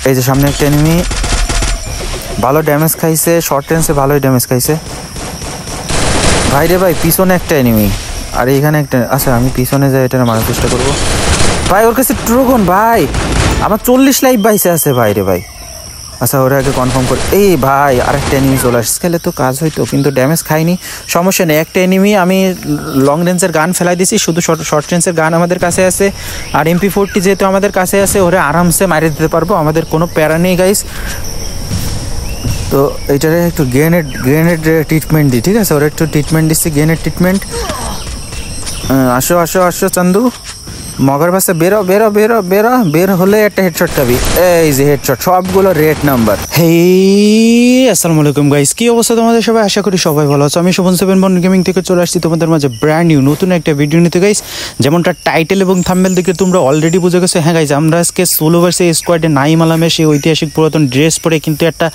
এই যে সামনে একটা এনিমি ভালো ড্যামেজ খাইছে, শর্ট রেঞ্জে ভালোই ড্যামেজ খাইছে ভাই রে ভাই। পিছনে একটা এনিমি আর এইখানে একটা, আচ্ছা আমি পিছনে যাই এটা মারার চেষ্টা করবো ভাই। ওর কাছে ট্রোগন ভাই, আমার 40 লাইফ বাইসে আছে ভাই রে ভাই। আচ্ছা ওরা আগে কনফার্ম করে, এই ভাই আরেকটা এনিমি চলে আসছে, খেলে তো কাজ হইতো কিন্তু ড্যামেজ খাইনি, সমস্যা নেই। একটা এনিমি আমি লং রেঞ্জের গান ফেলাই দিছি, শুধু শর্ট রেঞ্জের গান আমাদের কাছে আছে আর MP40 যেহেতু আমাদের কাছে আছে, ওরা আরামসে মারিয়ে দিতে পারবো, আমাদের কোনো প্যারা নেই গাইস। তো এইটারে একটু গ্রেনেড ট্রিটমেন্ট দিই, ঠিক আছে? ওরা একটু ট্রিটমেন্ট দিচ্ছি, গ্রেনেড ট্রিটমেন্ট। আসো আসো আসো চান্দু, মগার পাশে বেরো বেরো বেরো বেরো, বের হলে একটা হেডশট খাবি। এই যে হেডশট, সবগুলো রেড নাম্বার। হেই আসসালামু আলাইকুম গাইস, কি অবস্থা তোমাদের সবাই? আশা করি সবাই ভালো আছো। আমি শোভন 7 বন গেমিং থেকে চলে আসছি তোমাদের মাঝে ব্র্যান্ড নিউ নতুন একটা ভিডিও নিতে গাইস। যেমনটা টাইটেল এবং থাম্বনেল দেখে তোমরা অলরেডি বুঝে গেছো। হ্যাঁ গাইস, আমরা আজকে সোলো ভার্সেস স্কোয়াডে নাইম আলামের সেই ঐতিহাসিক পুরাতন ড্রেস পরে কিন্তু একটা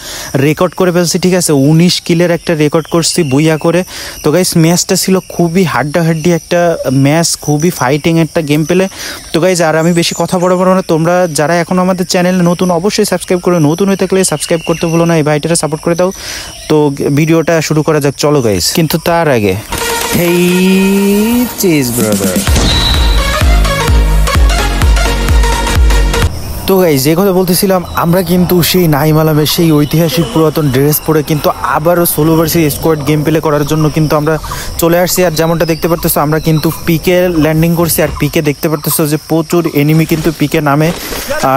রেকর্ড করে ফেলছি, ঠিক আছে? 19 কিলের একটা রেকর্ড করছি বুইয়া করে। তো গাইস ম্যাচটা ছিল খুবই হাড্ডাহাড্ডি একটা ম্যাচ, খুবই ফাইটিং একটা গেম প্লে। তো গাইজ আর আমি বেশি কথা বলবো না, তোমরা যারা এখন আমাদের চ্যানেলে নতুন অবশ্যই সাবস্ক্রাইব করে, নতুন হয়ে থাকলে সাবস্ক্রাইব করতে ভুলো না, এই ভাইটারা সাপোর্ট করে দাও। তো ভিডিওটা শুরু করা যাক, চলো গাইজ। কিন্তু তার আগে হেই চিজ ব্রাদার। তো গাইজ যে কথা বলতেছিলাম, আমরা কিন্তু সেই নাইম আলামের সেই ঐতিহাসিক পুরাতন ড্রেস পরে কিন্তু আবারও solo versus squad game play করার জন্য কিন্তু আমরা চলে আসছি। আর যেমনটা দেখতে পারতেছো আমরা কিন্তু পিকে ল্যান্ডিং করছি, আর পিকে দেখতে পারতেছো যে প্রচুর এনিমি কিন্তু পিকে নামে,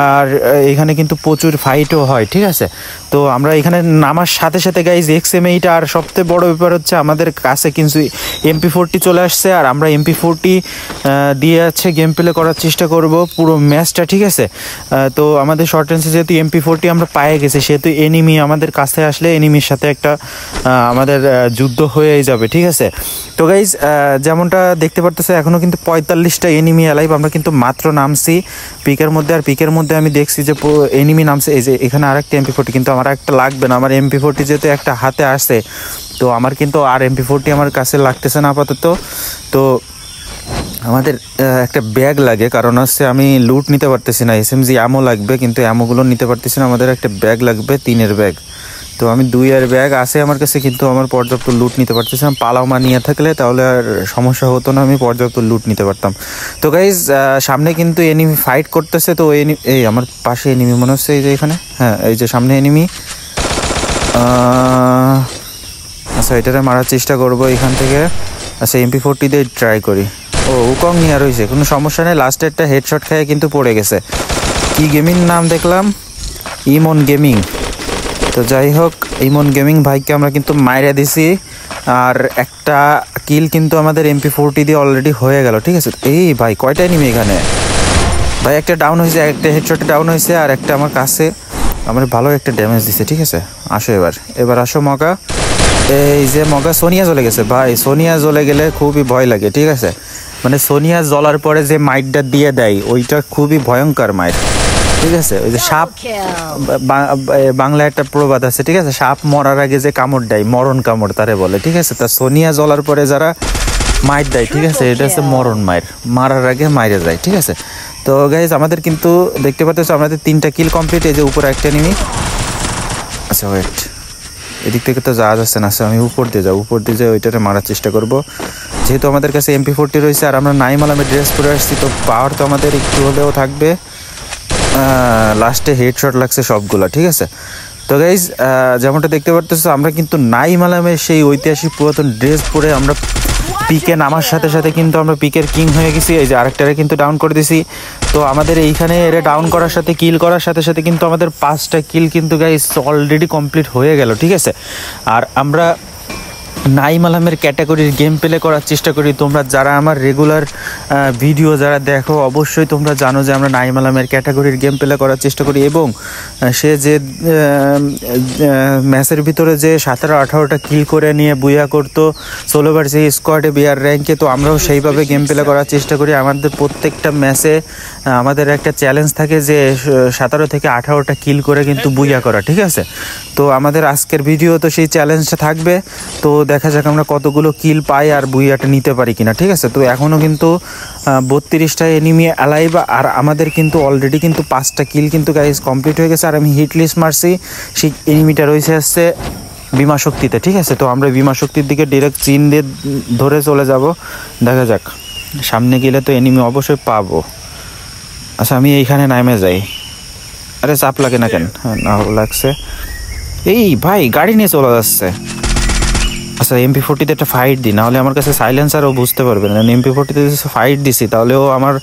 আর এখানে কিন্তু প্রচুর ফাইটও হয়, ঠিক আছে? তো আমরা এখানে নামার সাথে সাথে গাইজ XM8, আর সবথেকে বড় ব্যাপার হচ্ছে আমাদের কাছে কিন্তু MP40 চলে আসছে, আর আমরা MP40 দিয়ে আছে গেম প্লে করার চেষ্টা করব পুরো ম্যাচটা, ঠিক আছে? তো আমাদের শর্ট রেঞ্জে যেহেতু MP40 আমরা পেয়ে গেছি, সেহেতু এনিমি আমাদের কাছে আসলে এনিমির সাথে একটা আমাদের যুদ্ধ হয়ে যাবে, ঠিক আছে? তো গাইজ যেমনটা দেখতে পারতেছে এখনও কিন্তু 45টা এনিমি অ্যালাইভ। আমরা কিন্তু মাত্র নামছি পিকের মধ্যে, আর পিকের মধ্যে আমি দেখছি যে এনিমি নামছে। এই যে এখানে আরেকটা MP40, কিন্তু আমার একটা লাগবে না, আমার MP40 যেহেতু একটা হাতে আসছে, তো আমার কিন্তু আর MP40 আমার কাছে লাগতেছে না আপাতত। তো আমাদের একটা ব্যাগ লাগে, কারণ হচ্ছে আমি লুট নিতে পারতেছি না, SMG অ্যামো লাগবে, কিন্তু অ্যামোগুলো নিতে পারতেছি না। আমাদের একটা ব্যাগ লাগবে, 3-এর ব্যাগ। তো আমি 2-এর ব্যাগ আছে আমার কাছে, কিন্তু আমার পর্যাপ্ত লুট নিতে পারতেছিলাম। পালামা নিয়ে থাকলে তাহলে আর সমস্যা হতো না, আমি পর্যাপ্ত লুট নিতে পারতাম। তো গাইজ সামনে কিন্তু এনিমি ফাইট করতেছে। তো এই আমার পাশে এনিমি মনে হচ্ছে, এই যে এখানে, হ্যাঁ এই যে সামনে এনিমি। আচ্ছা এটারে মারার চেষ্টা করবো এখান থেকে। আচ্ছা MP40 দিয়ে ট্রাই করি। ও উকং নিয়ে রয়েছে, কোনো সমস্যা নেই। লাস্টে একটা হেডশট খেয়ে কিন্তু পড়ে গেছে। কি গেমিং নাম দেখলাম, ইমন গেমিং। তো যাই হোক, ইমন গেমিং ভাইকে আমরা কিন্তু মাইরে দিছি, আর একটা কিল কিন্তু আমাদের MP40 দিয়ে অলরেডি হয়ে গেল, ঠিক আছে? এই ভাই কয়টা এনিমি এখানে ভাই? একটা ডাউন হয়েছে, একটা হেডশটে ডাউন হয়েছে, আর একটা আমার কাছে আমার ভালো একটা ড্যামেজ দিছে, ঠিক আছে? আসো এবার আসো মগা। এই যে মগা সোনিয়া জ্বলে গেছে ভাই, সোনিয়া জ্বলে গেলে খুবই ভয় লাগে, ঠিক আছে? মানে সোনিয়া জ্বলার পরে যে মাইটটা দিয়ে দেয় ওইটা খুবই ভয়ঙ্কর মাইট, ঠিক আছে? ওই যে সাপ, বাংলা একটা প্রবাদ আছে, ঠিক আছে? সাপ মরার আগে যে কামড় দেয়, মরণ কামড় তারে বলে, ঠিক আছে? তা সোনিয়া জ্বলার পরে যারা মাইট দেয়, ঠিক আছে, এটা হচ্ছে মরণ মায়ের, মারার আগে মাইরে যায়, ঠিক আছে? তো গাইজ আমাদের কিন্তু দেখতে পাচ্ছ আমাদের 3টা কিল কমপ্লিট। এই যে উপরে একটা এনিমি। আচ্ছা ওয়েট, এদিক থেকে তো যাওয়া যাচ্ছে না, আমি উপর দিয়ে যাই, ওইটারে মারার চেষ্টা করব। যেহেতু আমাদের কাছে MP40 রয়েছে, আর আমরা নাইম আলামের ড্রেস পরে আসছি, তো পাওয়ার তো আমাদের একটু হলেও থাকবে। লাস্টে হেডশট লাগছে সবগুলো, ঠিক আছে? তো গাইজ যেমনটা দেখতে পারতেছো আমরা কিন্তু নাইম আলামের সেই ঐতিহাসিক পুরাতন ড্রেস পরে আমরা পিকে নামার সাথে সাথে কিন্তু আমরা পিকের কিং হয়ে গেছি। এই যে আরেকটারে কিন্তু ডাউন করে দিছি। তো আমাদের এইখানে এরা ডাউন করার সাথে কিল করার সাথে সাথে কিন্তু আমাদের 5টা কিল কিন্তু গাইজ অলরেডি কমপ্লিট হয়ে গেল, ঠিক আছে? আর আমরা নাইম আলামের ক্যাটাগরির গেম প্লে করার চেষ্টা করি। তোমরা যারা আমার রেগুলার ভিডিও যারা দেখো অবশ্যই তোমরা জানো যে আমরা নাইম আলামের ক্যাটাগরির গেম প্লে করার চেষ্টা করি, এবং সে যে ম্যাচের ভিতরে যে 17-18টা কিল করে নিয়ে বুইয়া করতো সোলো ভার্সেস স্কোয়াডে বিআর র্যাঙ্কে, তো আমরাও সেইভাবে গেম প্লে করার চেষ্টা করি। আমাদের প্রত্যেকটা ম্যাচে আমাদের একটা চ্যালেঞ্জ থাকে যে 17 থেকে 18টা কিল করে কিন্তু বুইয়া করা, ঠিক আছে। তো আমাদের আজকের ভিডিও তো সেই চ্যালেঞ্জটা থাকবে। তো দেখা যাক আমরা কতগুলো কিল পাই আর বুইয়াটা নিতে পারি কিনা, ঠিক আছে। তো এখনও কিন্তু 32টা এনিমি অ্যালাইভ, আর আমাদের কিন্তু অলরেডি কিন্তু 5টা কিল কিন্তু গাইজ কমপ্লিট হয়ে গেছে। আর আমি হিট লিস্ট মারছি, সেই এনিমিটা রয়েছে আসছে বিমা শক্তিতে, ঠিক আছে। তো আমরা বিমা শক্তির দিকে ডিরেক্ট চিন দিয়ে ধরে চলে যাব, দেখা যাক। সামনে গেলে তো এনিমি অবশ্যই পাবো। আচ্ছা আমি এইখানে নামে যাই। আরে চাপ লাগে না কেন? না লাগছে। এই ভাই গাড়ি নিয়ে চলে যাচ্ছে। আচ্ছা MP40 একটা ফাইট দিই, নাহলে আমার কাছে সাইলেন্সারও বুঝতে পারবে না। MP40 ফাইট দিছি, তাহলে ও আমার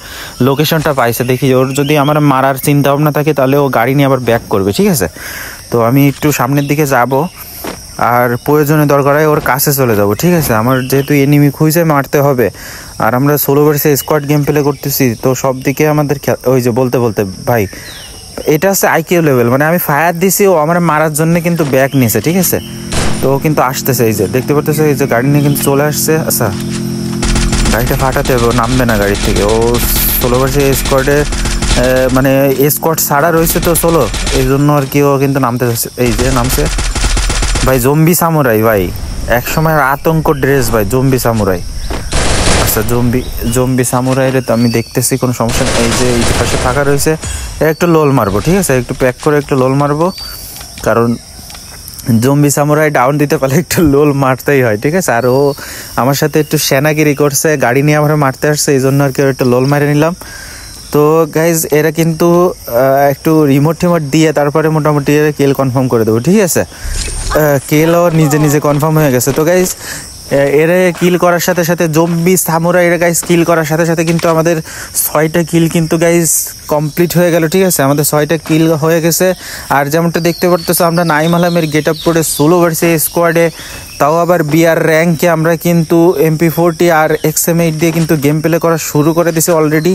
লোকেশনটা পাইছে। দেখি ওর যদি আমার মারার চিন্তা ভাবনা থাকে তাহলে ও গাড়ি নিয়ে আবার ব্যাক করবে, ঠিক আছে। তো আমি একটু সামনের দিকে যাব, আর প্রয়োজনে দরকার হয় ওর কাছে চলে যাব, ঠিক আছে। আমার যেহেতু এনিমি খুঁজে মারতে হবে, আর আমরা solo versus squad game play করতেছি, তো সব দিকে আমাদের ওই যে বলতে ভাই এটা হচ্ছে IQ লেভেল। মানে আমি ফায়ার দিছি, ও আমার মারার জন্য কিন্তু ব্যাক নিয়েছে, ঠিক আছে। তো কিন্তু আসতেছে, এই যে দেখতে পারতেছে, এই যে গাড়ি নিয়ে কিন্তু চলে আসছে। আচ্ছা গাড়িটা ফাটাতে হবে, ও নামবে না গাড়ির থেকে। ও সোলো ভার্সেস স্কোয়াডে মানে স্কোয়াড ছাড়া রয়েছে তো সোলো, এই জন্য আর কি ও কিন্তু নামতে যাচ্ছে। এই যে নামছে ভাই, জম্বি সামুরাই ভাই, এক সময় আতঙ্ক ড্রেস ভাই, জম্বি সামুরাই। আচ্ছা জম্বি সামুরাইরে তো আমি দেখতেছি, কোনো সমস্যা নেই। এই যে এই পাশে ফাঁকা রয়েছে, একটু লোল মারবো, ঠিক আছে। একটু প্যাক করে একটু লোল মারবো, কারণ জম্বি সামুরাই ডাউন দিতে পারলে একটু লোল মারতেই হয়, ঠিক আছে। আর ও আমার সাথে একটু সেনাগিরি করছে, গাড়ি নিয়ে আমার মারতে আসছে, এই জন্য আর কি একটু লোল মারে নিলাম। তো গাইজ এরা কিন্তু একটু রিমোট টিমোট দিয়ে তারপরে মোটামুটি কেল কনফার্ম করে দেবো, ঠিক আছে। কেলও নিজে কনফার্ম হয়ে গেছে। তো গাইজ এরা কিল করার সাথে সাথে জম্বি সামুরাই এরা গাইজ কিল করার সাথে সাথে কিন্তু আমাদের 6টা কিল কিন্তু গাইজ কমপ্লিট হয়ে গেল, ঠিক আছে। আমাদের 6টা কিল হয়ে গেছে। আর যেমনটা দেখতে পারতেছো, আমরা নাইম আলমের গেট আপ করে সোলো ভার্সেস স্কোয়াডে, তাও আবার বিআর র্যাঙ্কে আমরা কিন্তু MP40 আর XM8 দিয়ে কিন্তু গেম প্লে করা শুরু করে দিছি অলরেডি।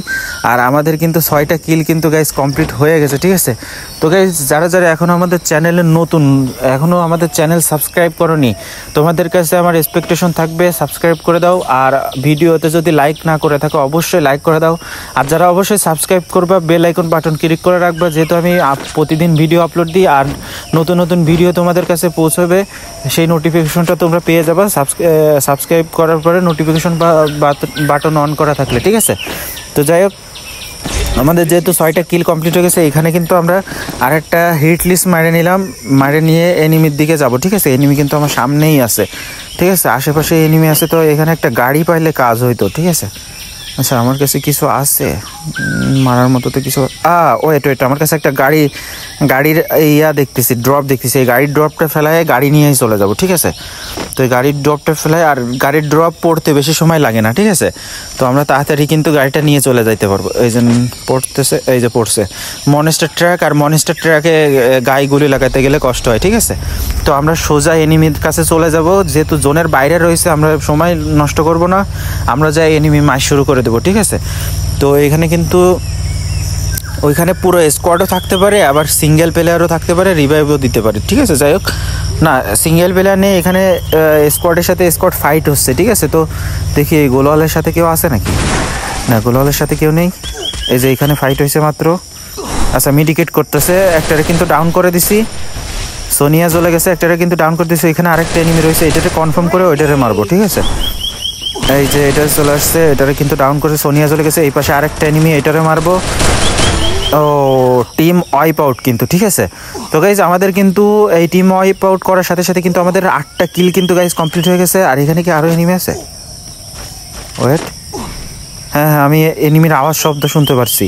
আর আমাদের কিন্তু 6টা কিল কিন্তু গাইজ কমপ্লিট হয়ে গেছে, ঠিক আছে। তো গাইজ যারা এখনও আমাদের চ্যানেলে নতুন, এখনও আমাদের চ্যানেল সাবস্ক্রাইব করোনি, তোমাদের কাছে আমার এক্সপেকটেশন থাকবে সাবস্ক্রাইব করে দাও। আর ভিডিওতে যদি লাইক না করে থাকো অবশ্যই লাইক করে দাও। আর যারা অবশ্যই সাবস্ক্রাইব করবা, বেল আইকন বাটন ক্লিক করে রাখবা, যেহেতু আমি প্রতিদিন ভিডিও আপলোড দিই আর নতুন ভিডিও তোমাদের কাছে পৌঁছবে, সেই নোটিফিকেশনটা তোমরা পেয়ে যাবে সাবস্ক্রাইব করার পরে নোটিফিকেশন বাটন অন করা থাকলে, ঠিক আছে। তো যাই হোক, আমাদের যেহেতু 6টা কিল কমপ্লিট হয়ে গেছে, এখানে কিন্তু আমরা আরেকটা হিট লিস্ট মারে নিয়ে এনিমির দিকে যাব, ঠিক আছে। এনিমি কিন্তু আমার সামনেই আছে, ঠিক আছে, আশেপাশে এনিমি আছে। তো এখানে একটা গাড়ি পাইলে কাজ হইতো, ঠিক আছে। আচ্ছা আমার কাছে কিছু আছে মারার মতো, তো কিছু ওয়েট আমার কাছে একটা গাড়ির দেখতেছি, ড্রপ দেখতেছি। এই গাড়ির ড্রপটা ফেলায় গাড়ি নিয়েই চলে যাব, ঠিক আছে। তো এই গাড়ির ড্রপটা ফেলায়, আর গাড়ির ড্রপ পড়তে বেশি সময় লাগে না, ঠিক আছে। তো আমরা তাড়াতাড়ি কিন্তু গাড়িটা নিয়ে চলে যাইতে পারবো। এই যে পড়তেছে, এই যে পড়ছে মনস্টার ট্র্যাক, আর মনস্টার ট্র্যাকে গাড়িগুলি লাগাতে গেলে কষ্ট হয়, ঠিক আছে। তো আমরা সোজা এনিমির কাছে চলে যাব, যেহেতু জোনের বাইরে রয়েছে, আমরা সময় নষ্ট করব না, আমরা যাই এনিমি মার শুরু করে দেবো, ঠিক আছে। তো এখানে কিন্তু ওইখানে পুরো স্কোয়াডও থাকতে পারে, আবার সিঙ্গেল প্লেয়ারও থাকতে পারে, রিভাইভও দিতে পারে, ঠিক আছে। যাই হোক, না সিঙ্গেল প্লেয়ার নেই এখানে, স্কোয়াডের সাথে স্কোয়াড ফাইট হচ্ছে, ঠিক আছে। তো দেখি গোলওয়ালের সাথে কেউ আছে নাকি? না, গোলওয়ালের সাথে কেউ নেই। এই যে এখানে ফাইট হয়েছে মাত্র। আচ্ছা মেডিকেট করতেছে, একটারে কিন্তু ডাউন করে দিছি, সোনিয়া চলে গেছে, একটারে কিন্তু ডাউন করে দিছি। এখানে আরেকটা এনিমি রয়েছে, এটাতে কনফার্ম করে ওইটারে মারবো, ঠিক আছে। এই যে এটা চলে আসছে, এটারে কিন্তু ডাউন করে সোনিয়া চলে গেছে। এই পাশে আরেকটা এনিমি, এটারে মারবো। ও টিম ওয়াইপ আউট কিন্তু, ঠিক আছে। তো গাইজ আমাদের কিন্তু এই টিম ওয়াইপ আউট করার সাথে সাথে কিন্তু আমাদের 8টা কিল কিন্তু গাইজ কমপ্লিট হয়ে গেছে। আর এখানে কি আরও এনিমি আছে? ওয়েট, হ্যাঁ আমি এনিমির আওয়াজ শব্দ শুনতে পারছি।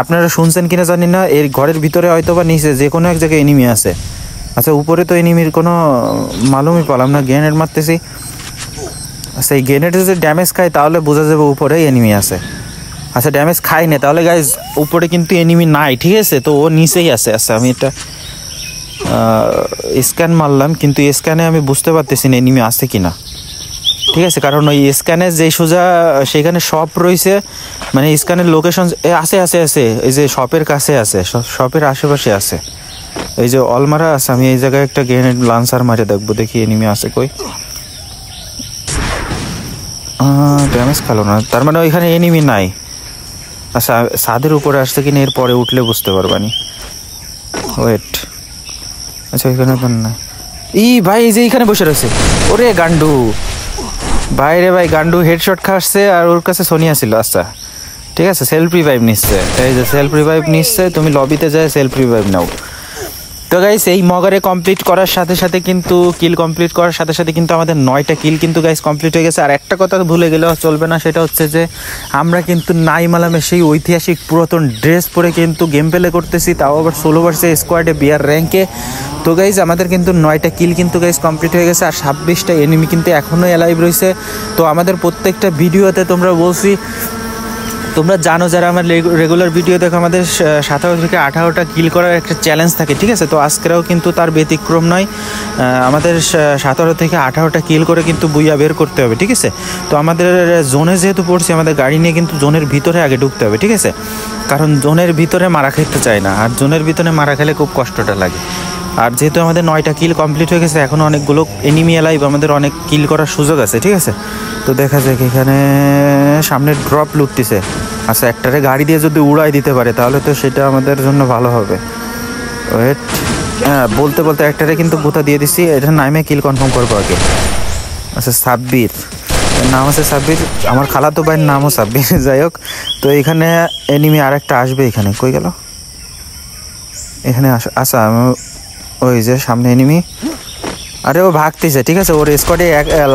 আপনারা শুনছেন কিনা জানি না, এর ঘরের ভিতরে হয়তো বা নিচে যে কোনো এক জায়গায় এনিমি আছে। আচ্ছা উপরে তো এনিমির কোনো মালুমই পেলাম না, গ্রেনেড মারতেছি। আচ্ছা এই গ্রেনেডে যদি ড্যামেজ খায় তাহলে বোঝা যাবে উপরে এনিমি আছে। আচ্ছা ড্যামেজ খাই না, তাহলে গাইজ উপরে কিন্তু এনিমি নাই, ঠিক আছে। তো ও নিচেই আছে। আচ্ছা আমি এটা স্ক্যান মারলাম, কিন্তু স্ক্যানে আমি বুঝতে পারতেছি না এনিমি আছে কি না, ঠিক আছে। কারণ ওই স্ক্যানে যেই সোজা সেখানে শপ রয়েছে, মানে স্ক্যানের লোকেশন আছে, এই যে শপের কাছে আছে, শপের আশেপাশে আছে, এই যে অলমারা আছে। আমি এই জায়গায় একটা গ্রেনেড লান্সার মারে দেখবো, দেখি এনিমি আছে কই। ড্যামেজ খেলো না, তার মানে ওইখানে এনিমি নাই। আচ্ছা ছাদের উপরে আসছে কিনা এর পরে উঠলে বুঝতে পারবানি। ওয়েট, আচ্ছা এখানে তো না। ভাই এই যে এইখানে বসে রয়েছে। ওরে গান্ডু ভাই রে ভাই, গান্ডু হেডশট খাচ্ছে আর ওর কাছে সোনিয়া ছিল। আচ্ছা ঠিক আছে, সেলফ রিভাইভ নিচ্ছে। এই যে সেলফ রিভাইভ নিচ্ছে, তুমি লবিতে যায় সেলফ রিভাইভ নাও। তো গাইস এই মগারে কমপ্লিট করার সাথে সাথে কিন্তু কিল কমপ্লিট করার সাথে সাথে কিন্তু আমাদের 9টা কিল কিন্তু গাইস কমপ্লিট হয়ে গেছে। আর একটা কথা ভুলে গেলেও চলবে না, সেটা হচ্ছে যে আমরা কিন্তু নাইম আলমের সেই ঐতিহাসিক পুরাতন ড্রেস পরে কিন্তু গেম প্লে করতেছি, তাও আবার 16 ভার্সেস স্কোয়াডে বিআর র্যাঙ্কে। তো গাইস আমাদের কিন্তু 9টা কিল কিন্তু গাইস কমপ্লিট হয়ে গেছে, আর 26টা এনিমি কিন্তু এখনও অ্যালাইভ রয়েছে। তো আমাদের প্রত্যেকটা ভিডিওতে তোমরা বলছি, তোমরা জানো যারা আমার রেগুলার ভিডিও দেখো, আমাদের 17 থেকে 18টা কিল করার একটা চ্যালেঞ্জ থাকে, ঠিক আছে। তো আজকেরাও কিন্তু তার ব্যতিক্রম নয়, আমাদের 17 থেকে 18টা কিল করে কিন্তু বুইয়া বের করতে হবে, ঠিক আছে। তো আমাদের জোনে যেহেতু পড়ছি, আমাদের গাড়ি নিয়ে কিন্তু জোনের ভিতরে আগে ঢুকতে হবে, ঠিক আছে, কারণ জোনের ভিতরে মারা খেতে চায় না, আর জোনের ভিতরে মারা খেলে খুব কষ্টটা লাগে। আর যেহেতু আমাদের 9টা কিল কমপ্লিট হয়ে গেছে, এখনও অনেকগুলো এনিমি অ্যালাইভ, আমাদের অনেক কিল করার সুযোগ আছে, ঠিক আছে। তো দেখা যাক, এখানে সামনে ড্রপ লুটতেছে। আচ্ছা একটারে গাড়ি দিয়ে যদি উড়াই দিতে পারে তাহলে তো সেটা আমাদের জন্য ভালো হবে। ওয়েট, হ্যাঁ বলতে বলতে একটারে কিন্তু গুতা দিয়ে দিচ্ছি। এটা নামে কিল কনফার্ম করবো আগে। আচ্ছা সাব্বির, নাম আছে সাব্বির, আমার খালাতো ভাইয়ের নামও সাব্বির। যাই হোক, তো এখানে এনিমি আর একটা আসবে। এখানে কই গেল? এখানে আচ্ছা ওই যে সামনে এনিমি। আরে ও ভাগতেছে, ঠিক আছে, ওর স্কোয়াডে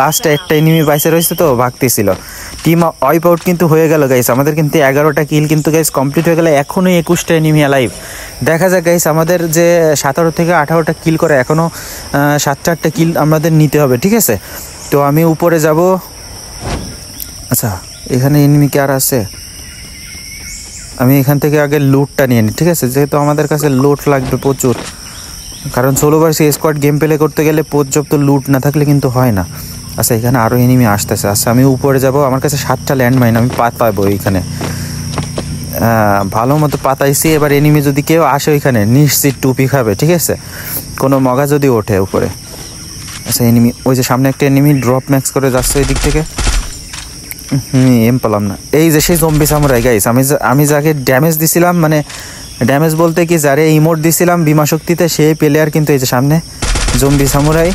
লাস্টে একটা এনিমি বাইসে রয়েছে, তো ভাগতেছিল। টিম ওয়াইপ আউট কিন্তু হয়ে গেল গাইস, আমাদের কিন্তু 11টা কিল কিন্তু গাইস কমপ্লিট হয়ে গেলে, এখনও 21টা এনিমি অ্যালাইভ। দেখা যাক গাইস, আমাদের যে 17 থেকে 18টা কিল করে, এখনও 7-8টা কিল আমাদের নিতে হবে, ঠিক আছে। তো আমি উপরে যাব। আচ্ছা এখানে এনিমি কি আর আছে? আমি এখান থেকে আগে লুটটা নিয়ে নিই, ঠিক আছে, যেহেতু আমাদের কাছে লুট লাগবে প্রচুর, কারণ 16 ভার্সেস স্কোয়াড গেম প্লে করতে গেলে পর্যাপ্ত লুট না থাকলে কিন্তু হয় না। আচ্ছা এখানে আরও এনিমি আসতেছে। আচ্ছা আমি উপরে যাব, আমার কাছে 7টা ল্যান্ডমাইন, আমি পাতাবো এইখানে, ভালো মতো পাতাইছি। এবার এনিমি যদি কেউ আসে ওইখানে, নিশ্চিত টুপি খাবে, ঠিক আছে, কোনো মগা যদি ওঠে উপরে। আচ্ছা এনিমি, ওই যে সামনে একটা এনিমি ড্রপ ম্যাক্স করে যাচ্ছে ওই দিক থেকে। এম পেলাম না। এই যে সেই জম্বি সামুরাই গাইস, আমি যাকে ড্যামেজ দিছিলাম, মানে ড্যামেজ বলতে কি যারে ইমোট দিছিলাম বিমা শক্তিতে, সেই প্লেয়ার কিন্তু এই যে সামনে জম্বি সামুরাই,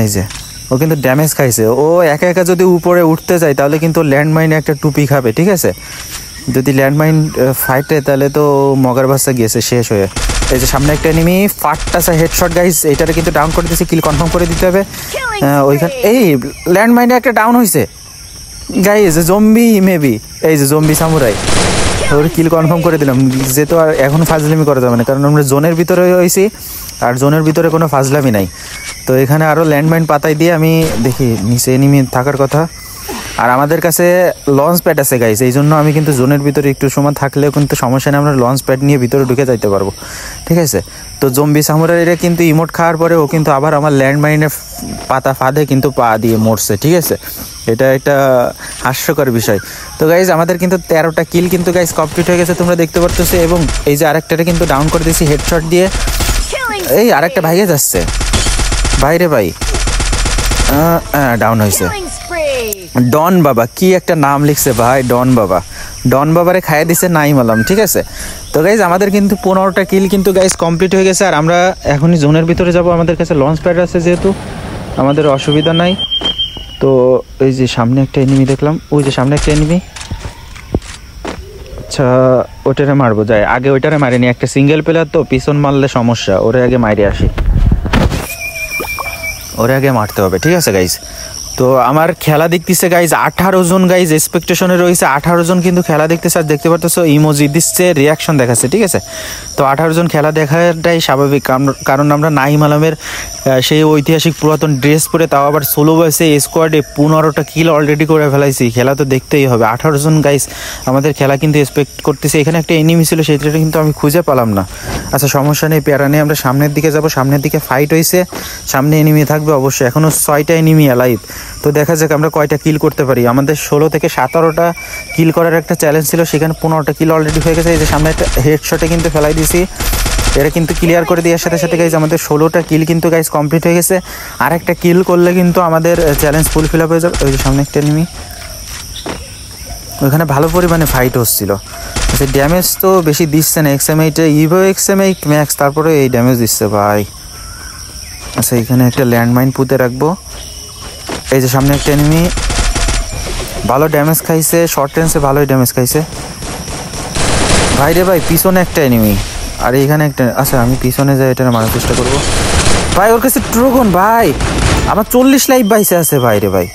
এই যে ও কিন্তু ড্যামেজ খাইছে। ও একা একা যদি উপরে উঠতে যায় তাহলে কিন্তু ল্যান্ডমাইনে একটা টুপি খাবে, ঠিক আছে। যদি ল্যান্ডমাইন ফাইটে তাহলে তো মগার বাচ্চা গিয়েছে শেষ হয়ে। এই যে সামনে একটা এনিমি, ফাটটাছে হেডশট গাইস, এইটারে কিন্তু ডাউন করে দিয়েছি, কিল কনফার্ম করে দিতে হবে। ওইখানে এই ল্যান্ডমাইনে একটা ডাউন হয়েছে গাইস, জম্বি মেবি, এই যে জম্বি সামুরাই, ওর কিল কনফার্ম করে দিলাম। যেহেতু আর এখন ফাজলামি করা যাবে না, কারণ আমরা জোনের ভিতরে হয়েছি, আর জোনের ভিতরে কোনো ফাজলামি নাই। তো এখানে আরও ল্যান্ডমাইন পাতাই দিয়ে আমি দেখি নিচে এনিমি থাকার কথা। আর আমাদের কাছে লঞ্চ প্যাড আছে গাইস, এই জন্য আমি কিন্তু জোনের ভিতরে একটু সময় থাকলেও কিন্তু সমস্যা নেই, আমরা লঞ্চ প্যাড নিয়ে ভিতরে ঢুকে যাইতে পারবো, ঠিক আছে। তো জম্বি সামুরাইরা কিন্তু ইমোট খাওয়ার পরে ও কিন্তু আবার আমার ল্যান্ডমাইনের পাতা ফাঁদে কিন্তু পা দিয়ে মরছে, ঠিক আছে। এটা একটা হাস্যকর বিষয়। তো গাইজ আমাদের কিন্তু 13টা কিল কিন্তু গাইজ কমপ্লিট হয়ে গেছে, তোমরা দেখতে পাচ্ছ। এবং এই যে আরেকটারে কিন্তু ডাউন করে দিয়েছি হেডশট দিয়ে। এই আরেকটা ভাইয়ে যাচ্ছে, ভাইরে ভাই, ডাউন হয়েছে। ডন বাবা, কি একটা নাম লিখছে ভাই, ডন বাবা। ডন বাবারে খাইয়ে দিছে নাইম আলম, ঠিক আছে। তো গাইজ আমাদের কিন্তু 15টা কিল কিন্তু গাইজ কমপ্লিট হয়ে গেছে, আর আমরা এখনই জোনের ভিতরে যাব। আমাদের কাছে লঞ্চ প্যাড আছে যেহেতু আমাদের অসুবিধা নাই। তো এই যে সামনে একটা এনিমি দেখলাম, ওই যে সামনে একটা এনিমি। আচ্ছা ওইটারে মারবো, যাই আগে ওইটারে মারিনি, একটা সিঙ্গেল প্লেয়ার তো পিছন মারলে সমস্যা, ওরে আগে মাইরে আসি, ওরে আগে মারতে হবে, ঠিক আছে গাইজ। তো আমার খেলা দেখতেছে গাইজ 18 জন গাইজ এক্সপেকটেশনে রয়েছে, 18 জন কিন্তু খেলা দেখতেছে। আর দেখতে পারতেছো ইমোজি দিচ্ছে, রিয়াকশন দেখাচ্ছে, ঠিক আছে। তো 18 জন খেলা দেখাটাই স্বাভাবিক, কারণ আমরা নাইম আলমের সেই ঐতিহাসিক পুরাতন ড্রেস পরে, তাও আবার 16 বয়সে স্কোয়াডে 15টা কিল অলরেডি করে ফেলাইছি। খেলা তো দেখতেই হবে, 18 জন গাইজ আমাদের খেলা কিন্তু এক্সপেক্ট করতেছে। এখানে একটা এনিমি ছিল, সেটা কিন্তু আমি খুঁজে পেলাম না। আচ্ছা সমস্যা নেই, প্যারা নেই, আমরা সামনের দিকে যাব। সামনের দিকে ফাইট হয়েছে, সামনে এনিমি থাকবে অবশ্যই, এখনও 6টা এনিমি অ্যালাইভ। তো দেখা যাক আমরা কয়টা কিল করতে পারি। আমাদের 16 থেকে 17টা কিল করার একটা চ্যালেঞ্জ ছিল, সেখানে 15টা কিল অলরেডি হয়ে গেছে। এই যে সামনে একটা হেডশটে কিন্তু ফেলাই দিয়েছি, এরা কিন্তু ক্লিয়ার করে দেওয়ার সাথে সাথে গাইজ আমাদের 16টা কিল কিন্তু গাইজ কমপ্লিট হয়ে গেছে। আর একটা কিল করলে কিন্তু আমাদের চ্যালেঞ্জ ফুলফিল আপ হয়ে যাবে। ওই যে সামনে একটা এনিমি, ওইখানে ভালো পরিমাণে ফাইট হচ্ছিল। আচ্ছা ড্যামেজ তো বেশি দিচ্ছে না XM8 ইভো XM8 ম্যাক্স, তারপরে এই ড্যামেজ দিচ্ছে ভাই। আচ্ছা এখানে একটা ল্যান্ডমাইন পুঁতে রাখবো। এই যে সামনে একটা এনিমি ভালো ড্যামেজ খাইছে, শর্ট রেঞ্জে ভালোই ড্যামেজ খাইছে ভাই রে ভাই। পিছনে একটা এনিমি আর এইখানে একটা। আচ্ছা আমি পিছনে যাই, এটা মারার চেষ্টা করবো ভাই। ওর কাছে ট্রোগন ভাই, আমার 40 লাইফ বাইসে আছে ভাই রে ভাই।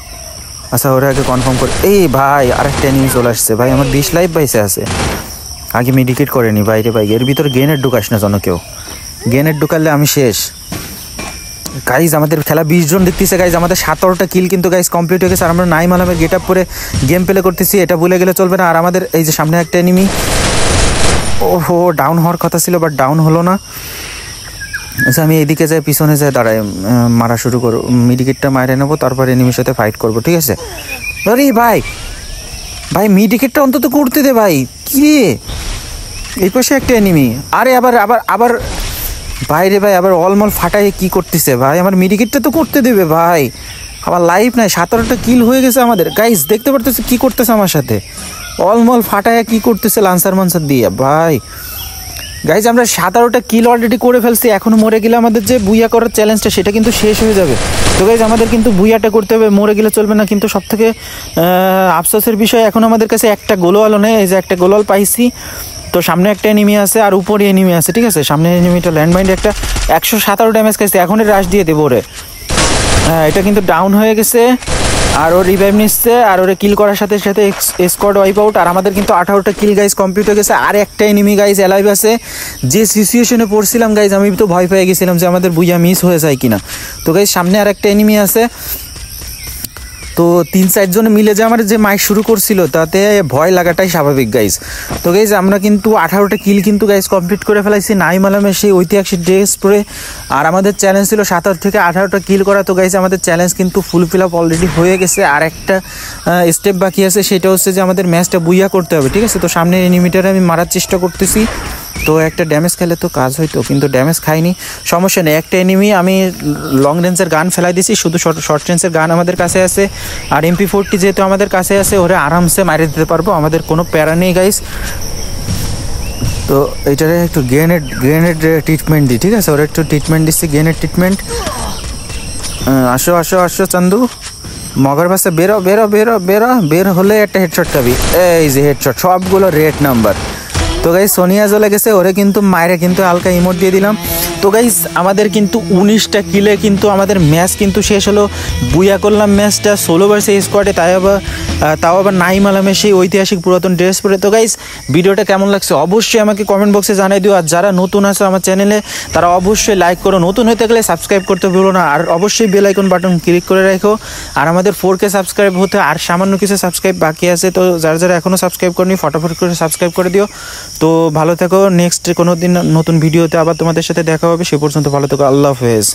আচ্ছা ওরা আগে কনফার্ম করে। এই ভাই আরেকটা এনিমি চলে আসছে ভাই, আমার 20 লাইফ বাইসে আছে। আগে মেডিকেট করেনি ভাই রে ভাই। এর ভিতরে গ্রেনেড ঢুকাস না যেন কেউ, গ্রেনেড ঢুকালে আমি শেষ। গাইজ আমাদের খেলা 20 জন দেখতেছে গাইজ, আমাদের 17টা কিল কিন্তু গাইজ কমপ্লিট হয়ে গেছে। আর আমরা নাইম আলমের গেট আপ পরে গেম প্লে করতেছি, এটা ভুলে গেলে চলবে না। আর আমাদের এই যে সামনে একটা এনিমি, ওহো ডাউন হওয়ার কথা ছিল বাট ডাউন হলো না। আচ্ছা আমি এইদিকে যাই, পিছনে যাই দাঁড়াই, মারা শুরু করবো। মিডিকেটটা মারে নেবো, তারপর এনিমির সাথে ফাইট করবো, ঠিক আছে? আরে ভাই ভাই মিডিকেটটা অন্তত করতে দে ভাই। কি রে এই পাশে একটা এনিমি, আরে আবার আবার আবার বাইরে ভাই আবার অলমল ফাটাই কি করতেছে ভাই? আমার মেডিকেটটা তো করতে দেবে ভাই, আমার লাইফ নাই। 17টা কিল হয়ে গেছে আমাদের গাইস, দেখতে পারতেছে কি করতেছে আমার সাথে। অলমল ফাটায় কি করতেছে লান্সার মানসার দিয়ে ভাই। গাইস আমরা 17টা কিল অলরেডি করে ফেলছি, এখনো মরে গেলে আমাদের যে বুইয়া করার চ্যালেঞ্জটা সেটা কিন্তু শেষ হয়ে যাবে। তো গাইস আমাদের কিন্তু বুইয়াটা করতে হবে, মরে গেলে চলবে না। কিন্তু সব থেকে আফসোসের বিষয় এখন আমাদের কাছে একটা গোলওয়ালও নেই। এই যে একটা গোলওয়াল পাইছি, তো সামনে একটা এনিমি আছে আর উপরে এনিমি আছে, ঠিক আছে? সামনে এনিমিটা ল্যান্ডমাইন্ড একটা 117 ড্যামেজ খাইছে, এখনই রাশ দিয়ে দেবো ওরে। হ্যাঁ এটা কিন্তু ডাউন হয়ে গেছে আর ও রিভাইভ নিচ্ছে, আর ওরে কিল করার সাথে সাথে স্কোয়াড ওয়াইপ আউট। আর আমাদের কিন্তু 18টা কিল গাইজ কমপ্লিট হয়ে গেছে। আর একটা এনিমি গাইজ অ্যালাইভ আছে। যে সিচুয়েশনে পড়ছিলাম গাইজ, আমি তো ভয় পেয়ে গেছিলাম যে আমাদের বুইয়া মিস হয়ে যায় কিনা। তো গাইজ সামনে আর একটা এনিমি আছে। তো 3-4 জন মিলে যে আমার যে মাইক শুরু করছিল, তাতে ভয় লাগাটাই স্বাভাবিক গাইজ। তো গাইজ আমরা কিন্তু 18টা কিল কিন্তু গাইজ কমপ্লিট করে ফেলাইছি নাইম আলমের সেই ঐতিহাসিক ড্রেস পরে। আর আমাদের চ্যালেঞ্জ ছিল 17 থেকে 18টা কিল করা। তো গাইজ আমাদের চ্যালেঞ্জ কিন্তু ফুলফিল আপ অলরেডি হয়ে গেছে। আর একটা স্টেপ বাকি আছে, সেটা হচ্ছে যে আমাদের ম্যাচটা বুইয়া করতে হবে, ঠিক আছে? তো সামনের এনিমিটারে আমি মারার চেষ্টা করতেছি। তো একটা ড্যামেজ খেলে তো কাজ হইতো, কিন্তু ড্যামেজ খাইনি, সমস্যা নেই। একটা এনিমি আমি লং রেঞ্জের গান ফেলাই দিয়েছি, শুধু শর্ট রেঞ্জের গান আমাদের কাছে আছে। আর MP40 যেহেতু আমাদের কাছে আছে, ওরে আরামসে মারিয়ে দিতে পারবো, আমাদের কোনো প্যারা নেই গাইস। তো এইটারে একটু গ্রেনেড ট্রিটমেন্ট দিই, ঠিক আছে? ওরা একটু ট্রিটমেন্ট দিচ্ছি, গ্রেনেড ট্রিটমেন্ট। আসো আসো আসো চান্দু, মগর বাসে বেরো বেরো বেরো বেরো, বের হলে একটা হেডশট খাবি। এই যে হেডশট, সবগুলো রেড নাম্বার। তো গাইস সোনিয়া চলে গেছে, ওরে কিন্তু মায়েরা কিন্তু হালকা ইমোট দিয়ে দিলাম। তো গাইস আমাদের কিন্তু 19টা কিলে কিন্তু আমাদের ম্যাচ কিন্তু শেষ হলো। বুইয়া করলাম ম্যাচটা 16 ভার্সেস স্কোয়াডে, তাও আবার নাইম আলমের সেই ঐতিহাসিক পুরাতন ড্রেস পরে। তো গাইস ভিডিওটা কেমন লাগছে অবশ্যই আমাকে কমেন্ট বক্সে জানাই দিও। আর যারা নতুন আছো আমার চ্যানেলে, তারা অবশ্যই লাইক করো, নতুন হয়ে থাকলে সাবস্ক্রাইব করতে ভুলো না। আর অবশ্যই বেল আইকন বাটন ক্লিক করে রাখো। আর আমাদের 4K সাবস্ক্রাইব হতে আর সামান্য কিছু সাবস্ক্রাইব বাকি আছে, তো যারা যারা এখনও সাবস্ক্রাইব করেনি ফটাফট করে সাবস্ক্রাইব করে দিও। তো ভালো থেকো, নেক্সট কোনো দিন নতুন ভিডিওতে আবার তোমাদের সাথে দেখা হবে। সে পর্যন্ত ভালো থেকো, আল্লাহ হাফেজ।